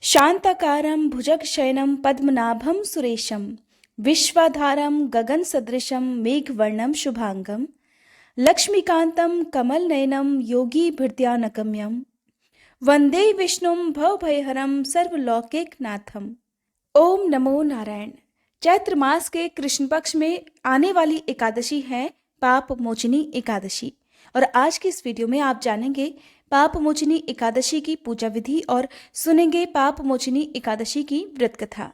शांताकारं भुजगशयनं पद्मनाभं सुरेशं विश्वाधारं गगनसदृशं मेघवर्णं शुभांगं लक्ष्मीकान्तं कमलनयनं योगीभिर्ध्यानगम्यं वंदे विष्णुं भवभयहरं सर्वलौकिकनाथम। ओम नमो नारायण। चैत्र मास के कृष्ण पक्ष में आने वाली एकादशी है पाप मोचनी एकादशी। और आज की इस वीडियो में आप जानेंगे पाप मोचनी एकादशी की पूजा विधि और सुनेंगे पाप मोचनी एकादशी की व्रत कथा।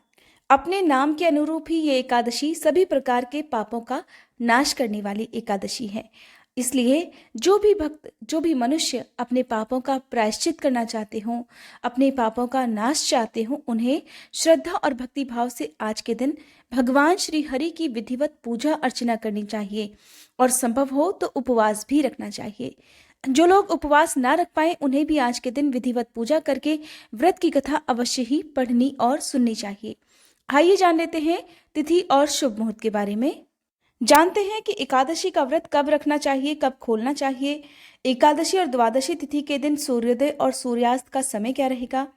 अपने नाम के अनुरूप ही ये एकादशी सभी प्रकार के पापों का नाश करने वाली एकादशी है। इसलिए जो भी भक्त, जो भी मनुष्य अपने पापों का प्रायश्चित करना चाहते हों, अपने पापों का नाश चाहते हों, उन्हें श्रद्धा और भक्ति भाव से आज के दिन भगवान श्री हरि की विधिवत पूजा अर्चना करनी चाहिए और संभव हो तो उपवास भी रखना चाहिए। जो लोग उपवास ना रख पाए उन्हें भी आज के दिन विधिवत पूजा करके व्रत की कथा अवश्य ही पढ़नी और सुननी चाहिए। आइए जान लेते हैं तिथि और शुभ मुहूर्त के बारे में। जानते हैं कि एकादशी का व्रत कब रखना चाहिए, कब खोलना चाहिए। एकादशी और द्वादशी तिथि के दिन सूर्योदय और सूर्यास्त का समय क्या रहेगा,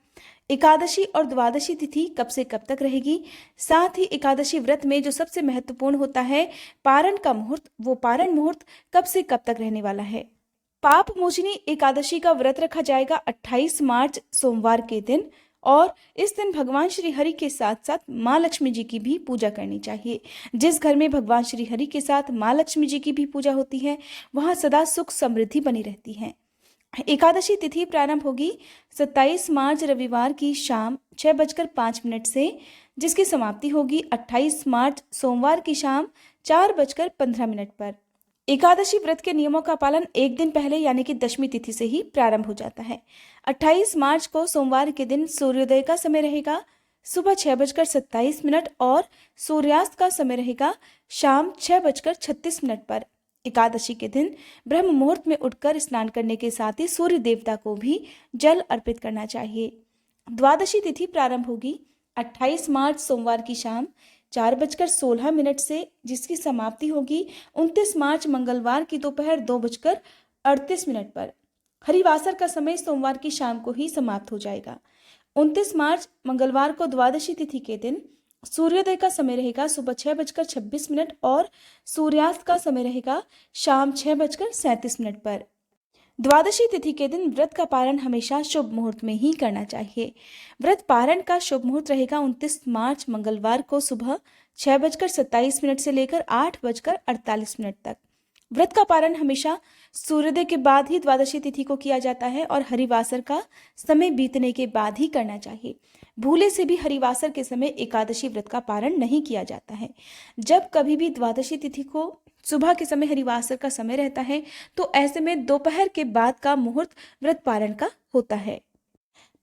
एकादशी और द्वादशी तिथि कब से कब तक रहेगी, साथ ही एकादशी व्रत में जो सबसे महत्वपूर्ण होता है पारण का मुहूर्त, वो पारण मुहूर्त कब से कब तक रहने वाला है। पाप मोचनी एकादशी का व्रत रखा जाएगा 28 मार्च सोमवार के दिन और इस दिन भगवान श्री हरि के साथ साथ माँ लक्ष्मी जी की भी पूजा करनी चाहिए। जिस घर में भगवान श्री हरि के साथ माँ लक्ष्मी जी की भी पूजा होती है वहाँ सदा सुख समृद्धि बनी रहती है। एकादशी तिथि प्रारंभ होगी 27 मार्च रविवार की शाम 6:05 से, जिसकी समाप्ति होगी 28 मार्च सोमवार की शाम 4:15 पर। एकादशी व्रत के नियमों का पालन एक दिन पहले यानी कि दशमी तिथि से ही प्रारंभ हो जाता है। 28 मार्च को सोमवार के दिन सूर्योदय का समय रहेगा सुबह 6:27 और सूर्यास्त का समय रहेगा शाम 6:36 पर। एकादशी के दिन ब्रह्म मुहूर्त में उठकर स्नान करने के साथ ही सूर्य देवता को भी जल अर्पित करना चाहिए। द्वादशी तिथि प्रारंभ होगी 28 मार्च सोमवार की शाम 4:16 से, जिसकी समाप्ति होगी 29 मार्च मंगलवार की दोपहर 2:38 पर। हरिवासर का समय सोमवार की शाम को ही समाप्त हो जाएगा। 29 मार्च मंगलवार को द्वादशी तिथि के दिन सूर्योदय का समय रहेगा सुबह 6:26 और सूर्यास्त का समय रहेगा शाम 6:37 पर। द्वादशी तिथि के दिन व्रत का पारण हमेशा शुभ मुहूर्त में ही करना चाहिए। व्रत पारण का शुभ मुहूर्त रहेगा 29 मार्च मंगलवार को सुबह 6:27 से लेकर 8:48 तक। व्रत का पारण हमेशा सूर्योदय के बाद ही द्वादशी तिथि को किया जाता है और हरिवासर का समय बीतने के बाद ही करना चाहिए। भूले से भी हरिवासर के समय एकादशी व्रत का पारण नहीं किया जाता है। जब कभी भी द्वादशी तिथि को सुबह के समय हरिवासर का समय रहता है तो ऐसे में दोपहर के बाद का मुहूर्त व्रत पारण का होता है।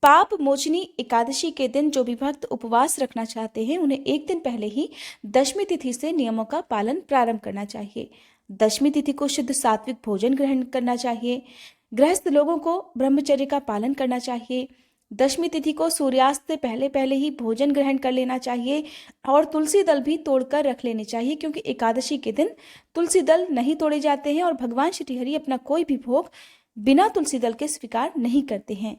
पाप मोचनी एकादशी के दिन जो भी भक्त उपवास रखना चाहते हैं उन्हें एक दिन पहले ही दशमी तिथि से नियमों का पालन प्रारंभ करना चाहिए। दशमी तिथि को शुद्ध सात्विक भोजन ग्रहण करना चाहिए। गृहस्थ लोगों को ब्रह्मचर्य का पालन करना चाहिए। दशमी तिथि को सूर्यास्त से पहले पहले ही भोजन ग्रहण कर लेना चाहिए और तुलसी दल भी तोड़कर रख लेने चाहिए, क्योंकि एकादशी के दिन तुलसी दल नहीं तोड़े जाते हैं और भगवान श्री हरि अपना कोई भी भोग बिना तुलसी दल के स्वीकार नहीं करते हैं।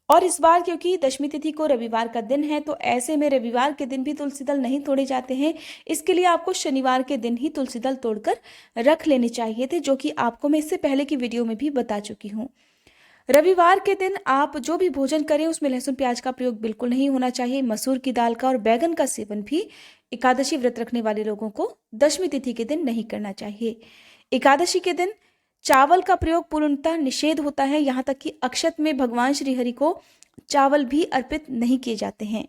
और इस बार क्योंकि दशमी तिथि को रविवार का दिन है तो ऐसे में रविवार के दिन भी तुलसी दल नहीं तोड़े जाते हैं। इसके लिए आपको शनिवार के दिन ही तुलसी दल तोड़कर रख लेने चाहिए थे, जो कि आपको मैं इससे पहले की वीडियो में भी बता चुकी हूँ। रविवार के दिन आप जो भी भोजन करें उसमें लहसुन प्याज का प्रयोग बिल्कुल नहीं होना चाहिए। मसूर की दाल का और बैगन का सेवन भी एकादशी व्रत रखने वाले लोगों को दशमी तिथि के दिन नहीं करना चाहिए। एकादशी के दिन चावल का प्रयोग पूर्णतः निषेध होता है। यहाँ तक कि अक्षत में भगवान श्री हरि को चावल भी अर्पित नहीं किए जाते हैं।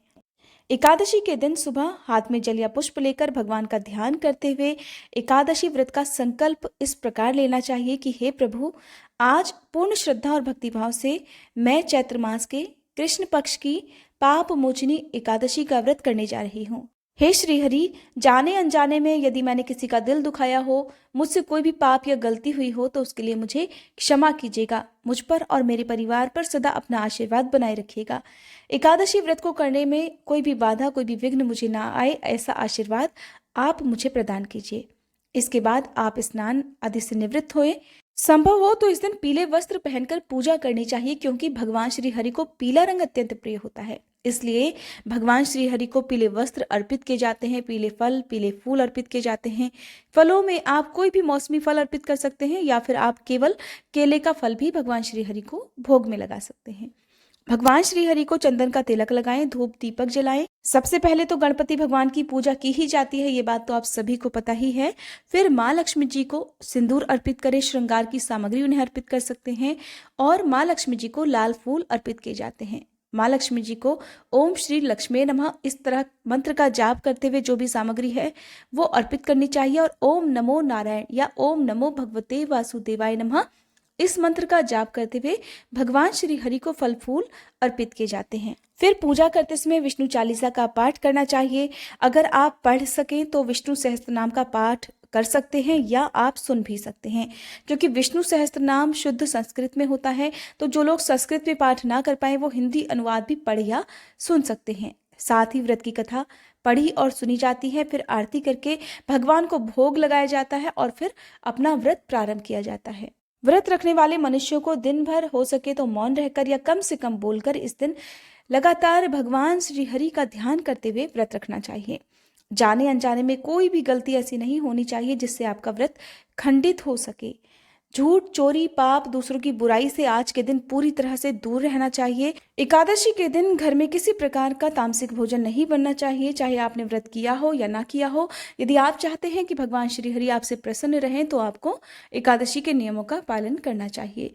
एकादशी के दिन सुबह हाथ में जल या पुष्प लेकर भगवान का ध्यान करते हुए एकादशी व्रत का संकल्प इस प्रकार लेना चाहिए कि हे प्रभु, आज पूर्ण श्रद्धा और भक्तिभाव से मैं चैत्र मास के कृष्ण पक्ष की पाप मोचनी एकादशी का व्रत करने जा रही हूँ। हे श्री हरि, जाने अनजाने में यदि मैंने किसी का दिल दुखाया हो, मुझसे कोई भी पाप या गलती हुई हो तो उसके लिए मुझे क्षमा कीजिएगा। मुझ पर और मेरे परिवार पर सदा अपना आशीर्वाद बनाए रखिएगा। एकादशी व्रत को करने में कोई भी बाधा, कोई भी विघ्न मुझे ना आए, ऐसा आशीर्वाद आप मुझे प्रदान कीजिए। इसके बाद आप स्नान आदि से निवृत्त होए। संभव हो तो इस दिन पीले वस्त्र पहनकर पूजा करनी चाहिए, क्योंकि भगवान श्री हरि को पीला रंग अत्यंत प्रिय होता है। इसलिए भगवान श्री हरि को पीले वस्त्र अर्पित किए जाते हैं, पीले फल, पीले फूल अर्पित किए जाते हैं। फलों में आप कोई भी मौसमी फल अर्पित कर सकते हैं या फिर आप केवल केले का फल भी भगवान श्री हरि को भोग में लगा सकते हैं। भगवान श्री हरि को चंदन का तिलक लगाएं, धूप दीपक जलाएं। सबसे पहले तो गणपति भगवान की पूजा की ही जाती है, ये बात तो आप सभी को पता ही है। फिर माँ लक्ष्मी जी को सिंदूर अर्पित करें, श्रृंगार की सामग्री उन्हें अर्पित कर सकते हैं और माँ लक्ष्मी जी को लाल फूल अर्पित किए जाते हैं। माँ लक्ष्मी जी को ओम श्री लक्ष्मी नमः इस तरह मंत्र का जाप करते हुए जो भी सामग्री है वो अर्पित करनी चाहिए और ओम नमो नारायण या ओम नमो भगवते वासुदेवाय नमः इस मंत्र का जाप करते हुए भगवान श्री हरि को फल फूल अर्पित किए जाते हैं। फिर पूजा करते समय विष्णु चालीसा का पाठ करना चाहिए। अगर आप पढ़ सकें तो विष्णु सहस्त्रनाम का पाठ कर सकते हैं या आप सुन भी सकते हैं, क्योंकि विष्णु सहस्त्रनाम शुद्ध संस्कृत में होता है। तो जो लोग संस्कृत में पाठ ना कर पाए वो हिंदी अनुवाद भी पढ़ या सुन सकते हैं। साथ ही व्रत की कथा पढ़ी और सुनी जाती है, फिर आरती करके भगवान को भोग लगाया जाता है और फिर अपना व्रत प्रारंभ किया जाता है। व्रत रखने वाले मनुष्यों को दिन भर हो सके तो मौन रहकर या कम से कम बोलकर इस दिन लगातार भगवान श्री हरि का ध्यान करते हुए व्रत रखना चाहिए। जाने अनजाने में कोई भी गलती ऐसी नहीं होनी चाहिए जिससे आपका व्रत खंडित हो सके। झूठ, चोरी, पाप, दूसरों की बुराई से आज के दिन पूरी तरह से दूर रहना चाहिए। एकादशी के दिन घर में किसी प्रकार का तामसिक भोजन नहीं बनना चाहिए, चाहे आपने व्रत किया हो या ना किया हो। यदि आप चाहते हैं कि भगवान श्री हरि आपसे प्रसन्न रहें तो आपको एकादशी के नियमों का पालन करना चाहिए।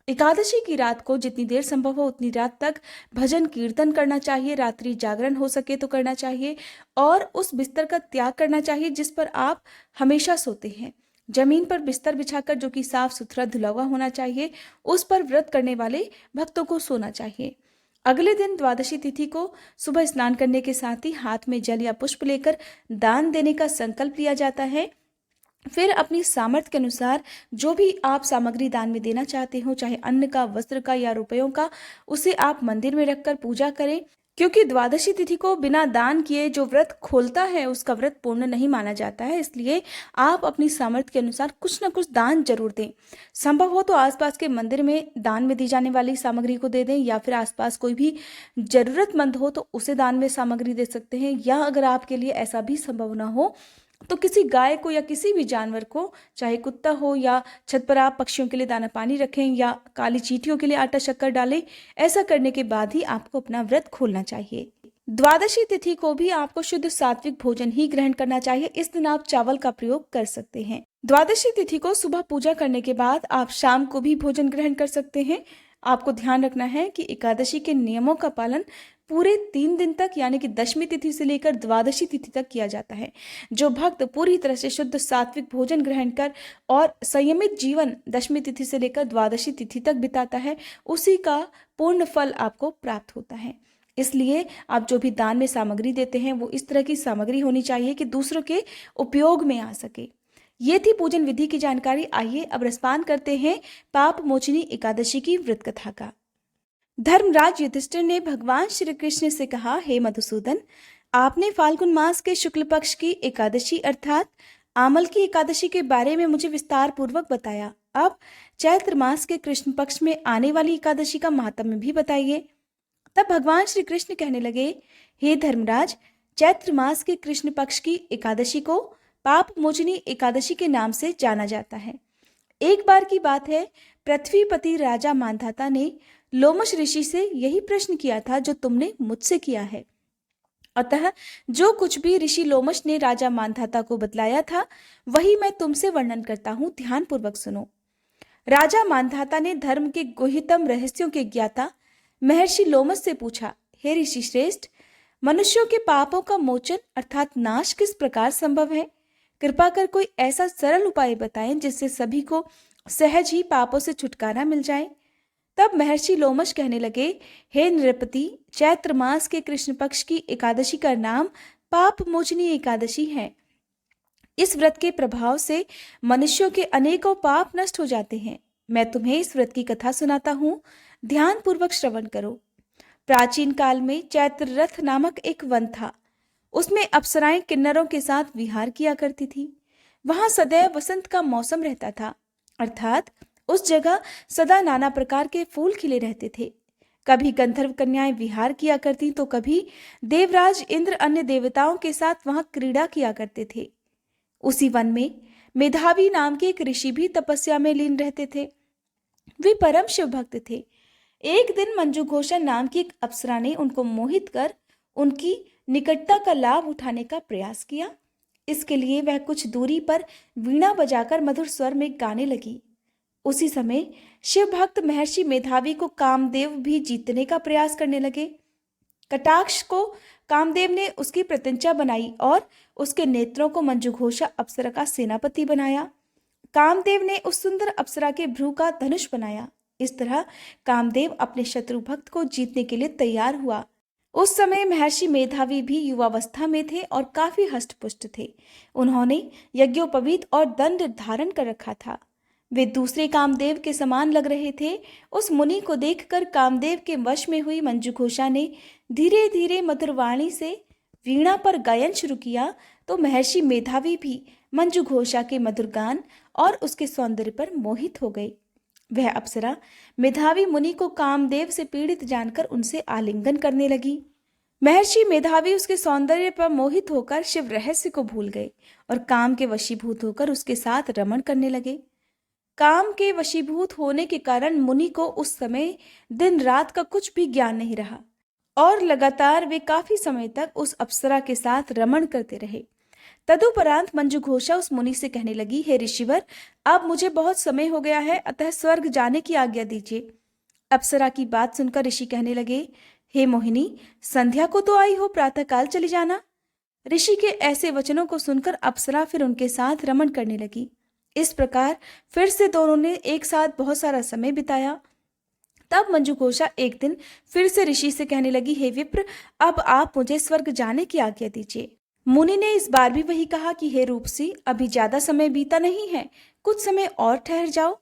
एकादशी की रात को जितनी देर संभव हो उतनी रात तक भजन कीर्तन करना चाहिए। रात्रि जागरण हो सके तो करना चाहिए और उस बिस्तर का त्याग करना चाहिए जिस पर आप हमेशा सोते हैं। जमीन पर बिस्तर बिछाकर, जो कि साफ सुथरा धुला हुआ होना चाहिए, उस पर व्रत करने वाले भक्तों को सोना चाहिए। अगले दिन द्वादशी तिथि को सुबह स्नान करने के साथ ही हाथ में जल या पुष्प लेकर दान देने का संकल्प लिया जाता है। फिर अपनी सामर्थ्य के अनुसार जो भी आप सामग्री दान में देना चाहते हो, चाहे अन्न का, वस्त्र का या रुपयों का, उसे आप मंदिर में रखकर पूजा करें, क्योंकि द्वादशी तिथि को बिना दान किए जो व्रत खोलता है उसका व्रत पूर्ण नहीं माना जाता है। इसलिए आप अपनी सामर्थ्य के अनुसार कुछ न कुछ दान जरूर दें। संभव हो तो आसपास के मंदिर में दान में दी जाने वाली सामग्री को दे दें, या फिर आसपास कोई भी जरूरतमंद हो तो उसे दान में सामग्री दे सकते हैं। या अगर आपके लिए ऐसा भी संभव ना हो तो किसी गाय को या किसी भी जानवर को, चाहे कुत्ता हो या छत पर आप पक्षियों के लिए दाना पानी रखें या काली चींटियों के लिए आटा शक्कर डालें। ऐसा करने के बाद ही आपको अपना व्रत खोलना चाहिए। द्वादशी तिथि को भी आपको शुद्ध सात्विक भोजन ही ग्रहण करना चाहिए। इस दिन आप चावल का प्रयोग कर सकते हैं। द्वादशी तिथि को सुबह पूजा करने के बाद आप शाम को भी भोजन ग्रहण कर सकते हैं। आपको ध्यान रखना है कि एकादशी के नियमों का पालन पूरे 3 दिन तक, यानी कि दशमी तिथि से लेकर द्वादशी तिथि तक किया जाता है। जो भक्त पूरी तरह से शुद्ध सात्विक भोजन ग्रहण कर और संयमित जीवन दशमी तिथि से लेकर द्वादशी तिथि तक बिताता है, उसी का पूर्ण फल आपको प्राप्त होता है। इसलिए आप जो भी दान में सामग्री देते हैं वो इस तरह की सामग्री होनी चाहिए कि दूसरों के उपयोग में आ सके। ये थी पूजन विधि की जानकारी। आइए अब रसपान करते हैं पाप मोचनी एकादशी की व्रत कथा का। धर्मराज युधिष्ठिर ने भगवान श्री कृष्ण से कहा, हे मधुसूदन, आपने फाल्गुन मास के शुक्ल पक्ष की एकादशी अर्थात आमल की एकादशी के बारे में मुझे विस्तार पूर्वक बताया। अब चैत्र मास के कृष्ण पक्ष में आने वाली एकादशी का महात्म्य भी बताइए। तब भगवान श्री कृष्ण कहने लगे, हे धर्मराज, चैत्र मास के कृष्ण पक्ष की एकादशी को पाप मोचनी एकादशी के नाम से जाना जाता है। एक बार की बात है, पृथ्वीपति राजा मांधाता ने लोमश ऋषि से यही प्रश्न किया था जो तुमने मुझसे किया है। अतः जो कुछ भी ऋषि लोमश ने राजा मांधाता को बतलाया था वही मैं तुमसे वर्णन करता हूँ, ध्यान पूर्वक सुनो। राजा मांधाता ने धर्म के गुह्यतम रहस्यों के ज्ञाता महर्षि लोमश से पूछा, हे ऋषि श्रेष्ठ, मनुष्यों के पापों का मोचन अर्थात नाश किस प्रकार संभव है? कृपा कर कोई ऐसा सरल उपाय बताएं जिससे सभी को सहज ही पापों से छुटकारा मिल जाए। तब महर्षि लोमश कहने लगे, हे नृपति, चैत्र मास के कृष्ण पक्ष की एकादशी का नाम पाप मोचनी एकादशी है। इस व्रत के प्रभाव से मनुष्यों के अनेकों पाप नष्ट हो जाते हैं। मैं तुम्हें इस व्रत की कथा सुनाता हूँ, ध्यान पूर्वक श्रवण करो। प्राचीन काल में चैत्र रथ नामक एक वन था। उसमें अप्सराएं किन्नरों के साथ विहार किया करती थी। वहां सदैव वसंत का मौसम रहता था, अर्थात उस जगह सदा नाना प्रकार के फूल खिले रहते थे। कभी गंधर्व कन्याएं विहार किया करती तो कभी देवराज इंद्र अन्य देवताओं के साथ वहां क्रीड़ा किया करते थे। उसी वन में मेधावी नाम के एक ऋषि भी तपस्या में लीन रहते थे। वे परम शिव भक्त थे। एक दिन मंजू घोषा नाम की एक अप्सरा ने उनको मोहित कर उनकी निकटता का लाभ उठाने का प्रयास किया। इसके लिए वह कुछ दूरी पर वीणा बजाकर मधुर स्वर में गाने लगी। उसी समय शिव भक्त महर्षि मेधावी को कामदेव भी जीतने का प्रयास करने लगे। कटाक्ष को कामदेव ने उसकी प्रत्यंचा बनाई और उसके नेत्रों को मंजूघोषा अप्सरा का सेनापति बनाया। कामदेव ने उस सुंदर अप्सरा के भ्रू का धनुष बनाया। इस तरह कामदेव अपने शत्रु भक्त को जीतने के लिए तैयार हुआ। उस समय महर्षि मेधावी भी युवावस्था में थे और काफी हष्टपुष्ट थे। उन्होंने यज्ञोपवीत और दंड धारण कर रखा था। वे दूसरे कामदेव के समान लग रहे थे। उस मुनि को देखकर कामदेव के वश में हुई मंजूघोषा ने धीरे धीरे मधुरवाणी से वीणा पर गायन शुरू किया तो महर्षि मेधावी भी मंजूघोषा के मधुर गान और उसके सौंदर्य पर मोहित हो गए। वह अप्सरा मेधावी मुनि को कामदेव से पीड़ित जानकर उनसे आलिंगन करने लगी। महर्षि मेधावी उसके सौंदर्य पर मोहित होकर शिव रहस्य को भूल गए और काम के वशीभूत होकर उसके साथ रमण करने लगे। काम के वशीभूत होने के कारण मुनि को उस समय दिन रात का कुछ भी ज्ञान नहीं रहा और लगातार वे काफी समय तक उस अप्सरा के साथ रमण करते रहे। तदुपरांत मंजूघोषा उस मुनि से कहने लगी, हे ऋषिवर, अब मुझे बहुत समय हो गया है, अतः स्वर्ग जाने की आज्ञा दीजिए। अप्सरा की बात सुनकर ऋषि कहने लगे, हे मोहिनी, संध्या को तो आई हो, प्रातःकाल चली जाना। ऋषि के ऐसे वचनों को सुनकर अप्सरा फिर उनके साथ रमण करने लगी। इस प्रकार फिर से दोनों ने एक साथ बहुत सारा समय बिताया। तब मंजूघोषा एक दिन फिर से ऋषि से कहने लगी, हे विप्र, अब आप मुझे स्वर्ग जाने की आज्ञा दीजिए। मुनि ने इस बार भी वही कहा कि हे रूपसी, अभी ज्यादा समय बीता नहीं है, कुछ समय और ठहर जाओ।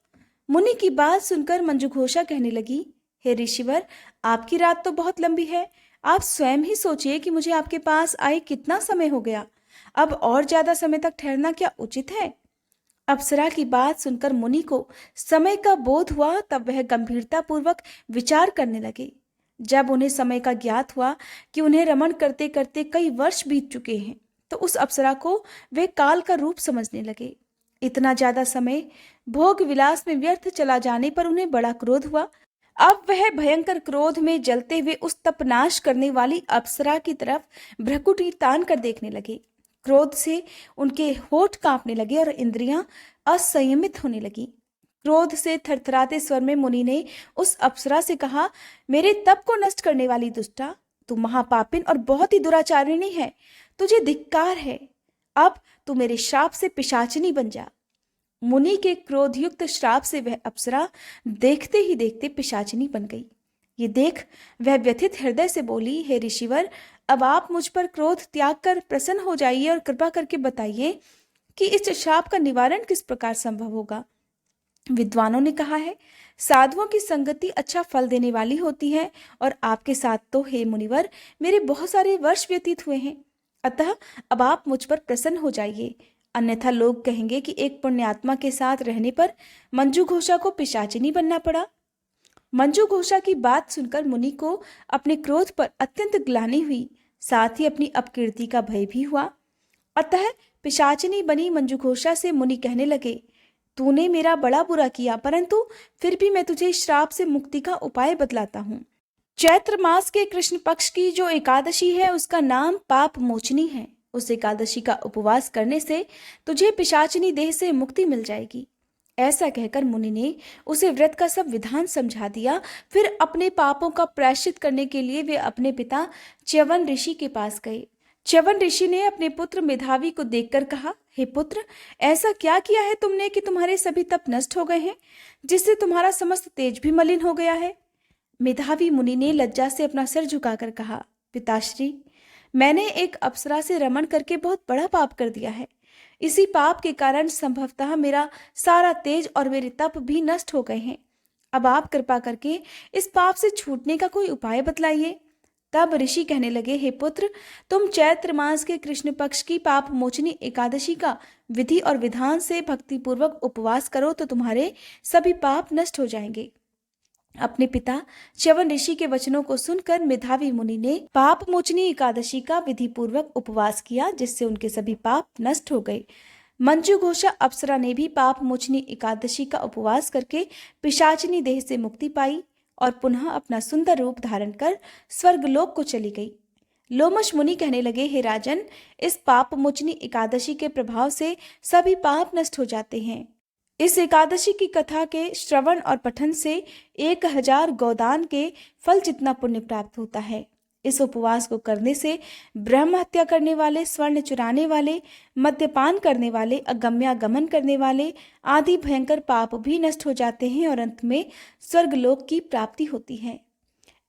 मुनि की बात सुनकर मंजूघोषा कहने लगी, हे ऋषिवर, आपकी रात तो बहुत लंबी है, आप स्वयं ही सोचिए कि मुझे आपके पास आए कितना समय हो गया, अब और ज्यादा समय तक ठहरना क्या उचित है? अप्सरा की बात सुनकर मुनि को समय का बोध हुआ। तब वह गंभीरता पूर्वक विचार करने लगे। जब उन्हें समय का ज्ञात हुआ कि उन्हें रमण करते करते कई वर्ष बीत चुके हैं, तो उस अप्सरा को वे काल का रूप समझने लगे। इतना ज्यादा समय भोग विलास में व्यर्थ चला जाने पर उन्हें बड़ा क्रोध हुआ। अब वह भयंकर क्रोध में जलते हुए उस तपनाश करने वाली अप्सरा की तरफ भ्रकुटी तान कर देखने लगे। क्रोध से उनके होठ कांपने लगे और इंद्रियां असंयमित होने लगी। क्रोध से थरथराते स्वर में मुनि ने उस अप्सरा से कहा, मेरे तप को नष्ट करने वाली दुष्टा, तू महापापिन और बहुत ही दुराचारिणी है, तुझे धिक्कार है। अब तू मेरे श्राप से पिशाचिनी बन जा। मुनि के क्रोधयुक्त श्राप से वह अप्सरा देखते ही देखते पिशाचिनी बन गई। ये देख वह व्यथित हृदय से बोली, हे ऋषिवर, अब आप मुझ पर क्रोध त्याग कर प्रसन्न हो जाइए और कृपा करके बताइए कि इस श्राप का निवारण किस प्रकार संभव होगा। विद्वानों ने कहा है, साधुओं की संगति अच्छा फल देने वाली होती है और आपके साथ तो हे मुनिवर मेरे बहुत सारे वर्ष व्यतीत हुए हैं, अतः अब आप मुझ पर प्रसन्न हो जाइए, अन्यथा लोग कहेंगे कि एक पुण्यात्मा के साथ रहने पर मंजूघोषा को पिशाचिनी बनना पड़ा। मंजूघोषा की बात सुनकर मुनि को अपने क्रोध पर अत्यंत ग्लानि हुई, साथ ही अपनी अपकीर्ति का भय भी हुआ। अतः पिशाचिनी बनी मंजूघोषा से मुनि कहने लगे, तूने मेरा बड़ा बुरा किया, परंतु फिर भी मैं तुझे श्राप से मुक्ति का उपाय बतलाता हूँ। चैत्र मास के कृष्ण पक्ष की जो एकादशी है उसका नाम पाप मोचनी है। उस एकादशी का उपवास करने से तुझे पिशाचिनी देह से मुक्ति मिल जाएगी। ऐसा कहकर मुनि ने उसे व्रत का सब विधान समझा दिया। फिर अपने पापों का प्रायश्चित करने के लिए वे अपने पिता च्यवन ऋषि के पास गए। च्यवन ऋषि ने अपने पुत्र मेधावी को देखकर कहा, हे पुत्र, ऐसा क्या किया है तुमने कि तुम्हारे सभी तप नष्ट हो गए हैं, जिससे तुम्हारा समस्त तेज भी मलिन हो गया है? मेधावी मुनि ने लज्जा से अपना सिर झुकाकर कहा, पिताश्री, मैंने एक अप्सरा से रमण करके बहुत बड़ा पाप कर दिया है। इसी पाप के कारण संभवतः मेरा सारा तेज और मेरे तप भी नष्ट हो गए हैं। अब आप कृपा करके इस पाप से छूटने का कोई उपाय बतलाइए। तब ऋषि कहने लगे, हे पुत्र, तुम चैत्र मास के कृष्ण पक्ष की पाप मोचनी एकादशी का विधि और विधान से भक्तिपूर्वक उपवास करो तो तुम्हारे सभी पाप नष्ट हो जाएंगे। अपने पिता च्यवन ऋषि के वचनों को सुनकर मेधावी मुनि ने पाप मोचनी एकादशी का विधि पूर्वक उपवास किया, जिससे उनके सभी पाप नष्ट हो गए। मंजू घोषा अप्सरा ने भी पाप मोचनी एकादशी का उपवास करके पिशाचिनी देह से मुक्ति पाई और पुनः अपना सुंदर रूप धारण कर स्वर्गलोक को चली गई। लोमश मुनि कहने लगे, हे राजन, इस पाप मोचनी एकादशी के प्रभाव से सभी पाप नष्ट हो जाते हैं। इस एकादशी की कथा के श्रवण और पठन से 1000 गोदान के फल जितना पुण्य प्राप्त होता है। इस उपवास को करने से ब्रह्म हत्या करने वाले, स्वर्ण चुराने वाले, मद्यपान करने वाले, अगम्यागमन करने वाले आदि भयंकर पाप भी नष्ट हो जाते हैं और अंत में स्वर्गलोक की प्राप्ति होती है।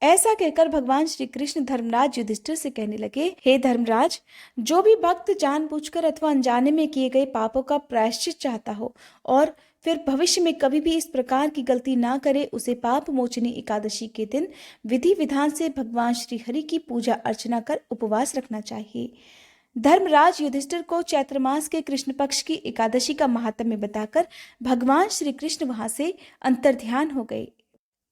ऐसा कहकर भगवान श्री कृष्ण धर्मराज युधिष्ठिर से कहने लगे, हे धर्मराज, जो भी भक्त जानबूझकर अथवा अनजाने में किए गए पापों का प्रायश्चित चाहता हो और फिर भविष्य में कभी भी इस प्रकार की गलती ना करे, उसे पाप मोचनी एकादशी के दिन विधि विधान से भगवान श्री हरि की पूजा अर्चना कर उपवास रखना चाहिए। धर्मराज युधिष्ठिर को चैत्र मास के कृष्ण पक्ष की एकादशी का महात्म्य बताकर भगवान श्री कृष्ण वहां से अंतर्ध्यान हो गए।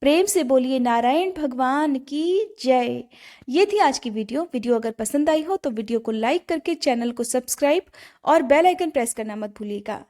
प्रेम से बोलिए नारायण भगवान की जय। ये थी आज की वीडियो अगर पसंद आई हो तो वीडियो को लाइक करके चैनल को सब्सक्राइब और बेल आइकन प्रेस करना मत भूलिएगा।